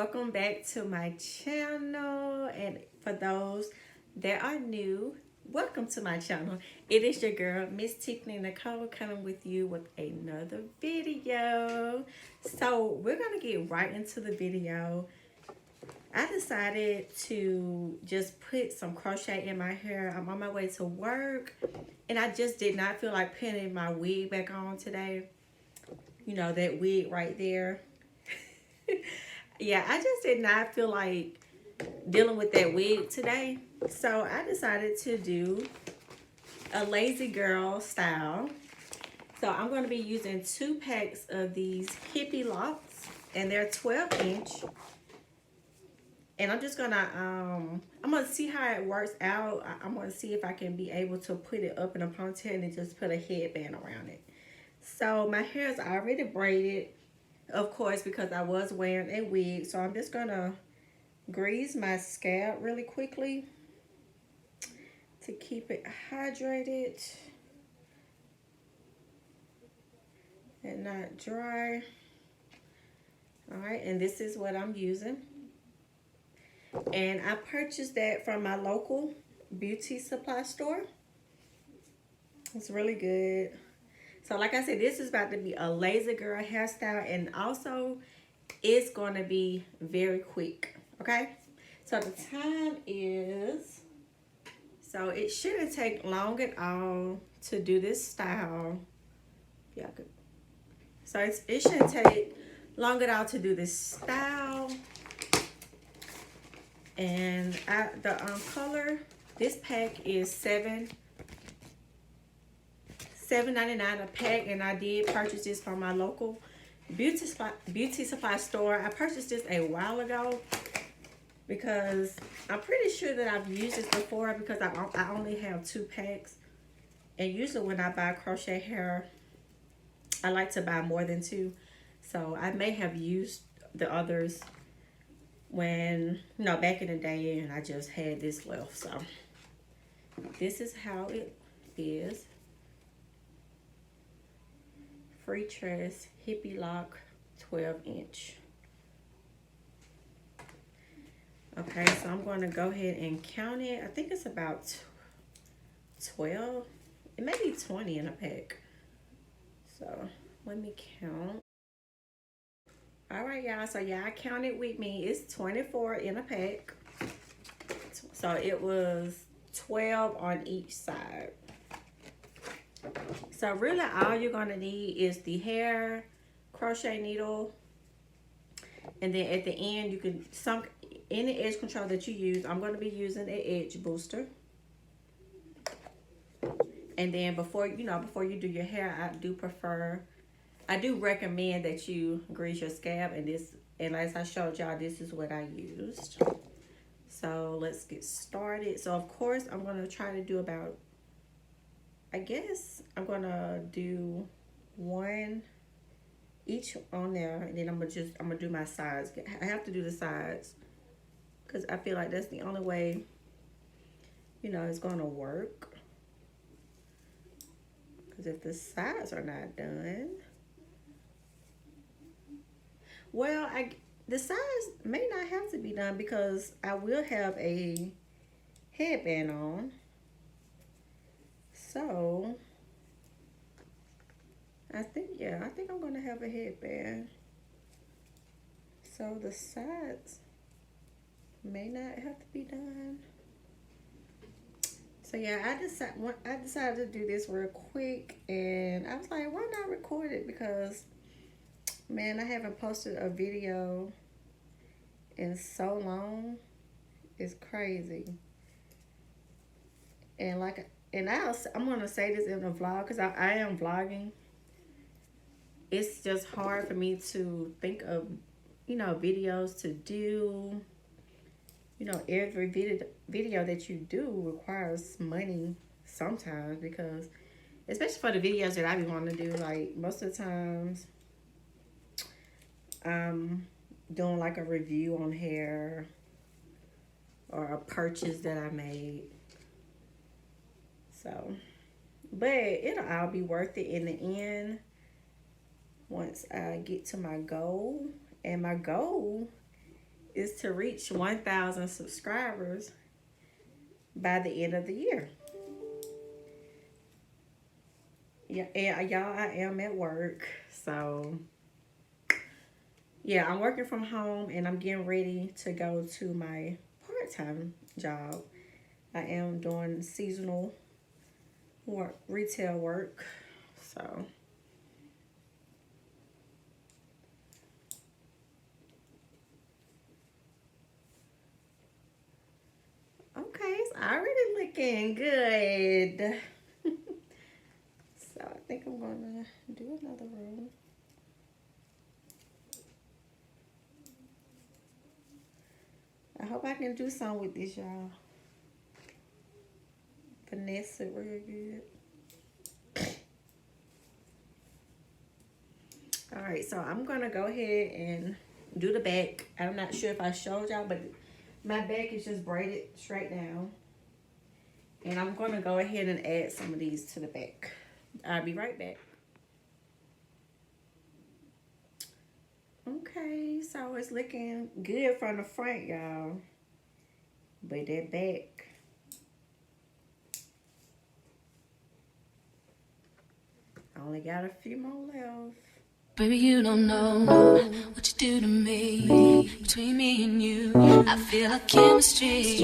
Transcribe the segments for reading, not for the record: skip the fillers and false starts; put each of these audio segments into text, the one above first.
welcome back to my channel. And for those that are new, welcome to my channel. It is your girl, Miss Tiffany Nicole, coming with you with another video. So we're gonna get right into the video. I decided to just put some crochet in my hair. I'm on my way to work, and I just did not feel like putting my wig back on today. You know, that wig right there. Yeah, I just did not feel like dealing with that wig today. So I decided to do a lazy girl style. So I'm going to be using 2 packs of these hippie locks, and they're 12-inch. And I'm just gonna I'm gonna see how it works out. I'm gonna see if I can be able to put it up in a ponytail and then just put a headband around it. So my hair is already braided, of course, because I was wearing a wig. So I'm just gonna grease my scalp really quickly to keep it hydrated and not dry. All right, and this is what I'm using. And I purchased that from my local beauty supply store. It's really good. So like I said, this is about to be a lazy girl hairstyle, and also it's going to be very quick, okay? So the time is, so it shouldn't take long at all to do this style. Yeah, good. So it shouldn't take long at all to do this style. And the color, this pack is $7.99 a pack, and I did purchase this from my local beauty supply store. I purchased this a while ago because I'm pretty sure that I've used this before, because I only have 2 packs, and usually when I buy crochet hair, I like to buy more than 2. So I may have used the others when, you know, back in the day, and I just had this left. So this is how it is. Free Tress hippie lock 12-inch. Okay, so I'm going to go ahead and count it. I think it's about 12. It may be 20 in a pack. So let me count. All right, y'all. So y'all count it with me. It's 24 in a pack. So it was 12 on each side. So really all you're going to need is the hair, crochet needle, and then at the end you can sunk any edge control that you use. I'm going to be using an edge booster. And then before you do your hair, I do recommend that you grease your scalp, and as I showed y'all, this is what I used. So let's get started. So of course I'm going to try to do about, I guess I'm going to do 1 each on there, and then I'm going to do my sides. I have to do the sides because I feel like that's the only way, you know, it's going to work. Because if the sides are not done, well, the sides may not have to be done, because I will have a headband on. So I think I'm going to have a headband. So the sides may not have to be done. So yeah, I decided to do this real quick, and I was like, why not record it? Because, man, I haven't posted a video in so long. It's crazy. And I'm gonna say this in the vlog, because I am vlogging. It's just hard for me to think of, you know, videos to do. You know, every video that you do requires money sometimes, because especially for the videos that I be wanting to do, like most of the times I'm doing like a review on hair or a purchase that I made. So, but it'll all be worth it in the end once I get to my goal. And my goal is to reach 1,000 subscribers by the end of the year. Yeah, and y'all, I am at work, so yeah, I'm working from home and I'm getting ready to go to my part-time job. I am doing seasonal work, retail work, so okay, it's already looking good. So I think I'm gonna do another row. I hope I can do something with this, y'all. Finesse it real good. All right, so I'm gonna go ahead and do the back. I'm not sure if I showed y'all, but my back is just braided straight down. And I'm gonna go ahead and add some of these to the back. I'll be right back. Okay, so it's looking good from the front, y'all. But that back, I only got a few more left. Baby, you don't know what you do to me. Between me and you, I feel like chemistry.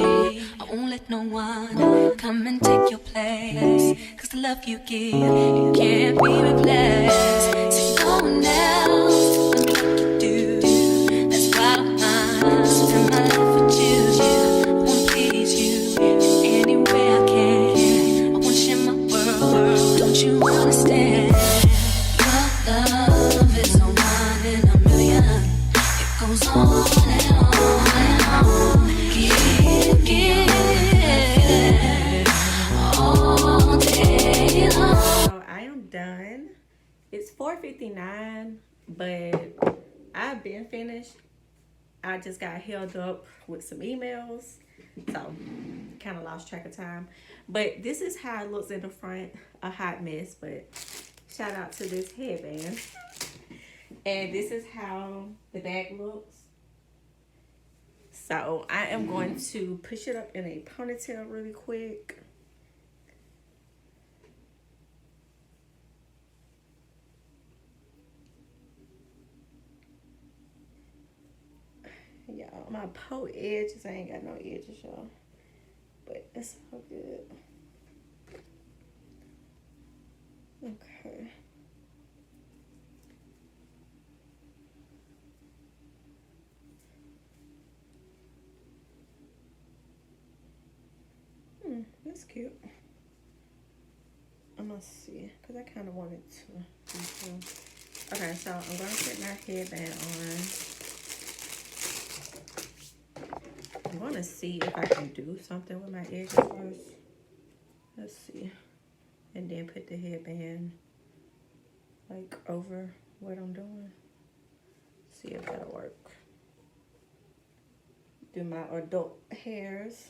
I won't let no one come and take your place. Cause the love you give, it can't be replaced. See no one else love me like you do. That's why I'm mine. Spend my life with you. I wanna please you in any way I can. I wanna share my world. Don't you understand? Your love is a one in a million. It goes on and on and on. Give all day long. So I am done. It's 4:59, but I've been finished. I just got held up with some emails, so kind of lost track of time. But this is how it looks in the front. A hot mess, but shout out to this headband. And this is how the back looks. So I am going to push it up in a ponytail really quick. Y'all, my po edges, I ain't got no edges, y'all. But it's so good. Okay. That's cute. I'm gonna see, because I kind of wanted to do some. Okay, so I'm gonna put my headband on. I'm gonna see if I can do something with my edges first. Let's see. And then put the headband like over what I'm doing. See if that'll work. Do my adult hairs.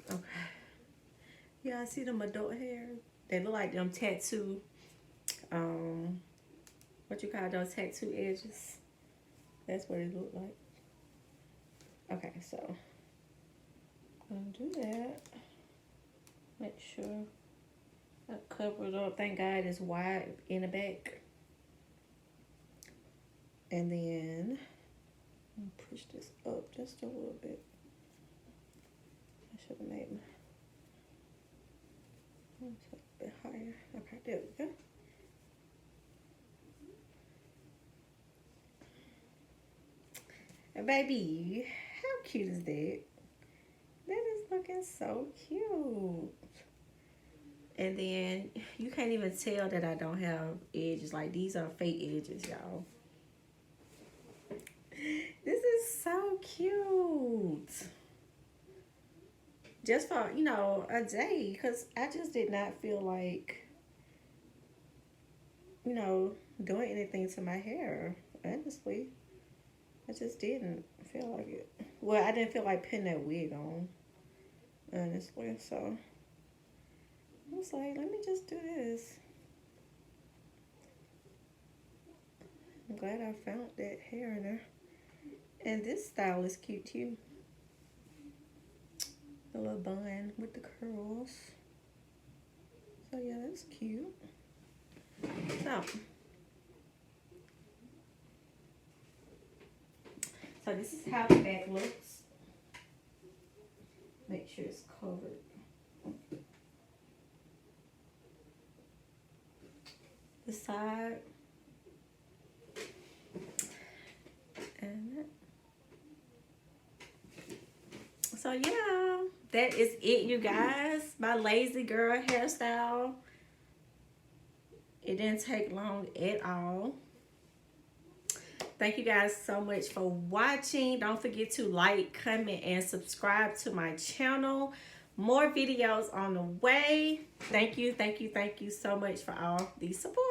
Okay. Yeah, I see them adult hairs. They look like them tattoo, what you call those tattoo edges. That's what it look like. Okay, so I'm gonna do that. Make sure I cover it up. Thank God it's wide in the back. And then I'm gonna push this up just a little bit. I should have made a bit higher. Okay, there we go. And baby, how cute is that? That is looking so cute. And then you can't even tell that I don't have edges. Like, these are fake edges, y'all. This is so cute. just for, you know, a day, because I just did not feel like, you know, doing anything to my hair, honestly. I just didn't feel like it. Well, I didn't feel like putting that wig on, honestly. So I was like, let me just do this. I'm glad I found that hair in there. And this style is cute too. The little bun with the curls. So yeah, that's cute. So this is how the back looks. Make sure it's covered. The side. And so yeah, that is it, you guys. My lazy girl hairstyle. It didn't take long at all. Thank you guys so much for watching. Don't forget to like, comment, and subscribe to my channel. More videos on the way. Thank you so much for all the support.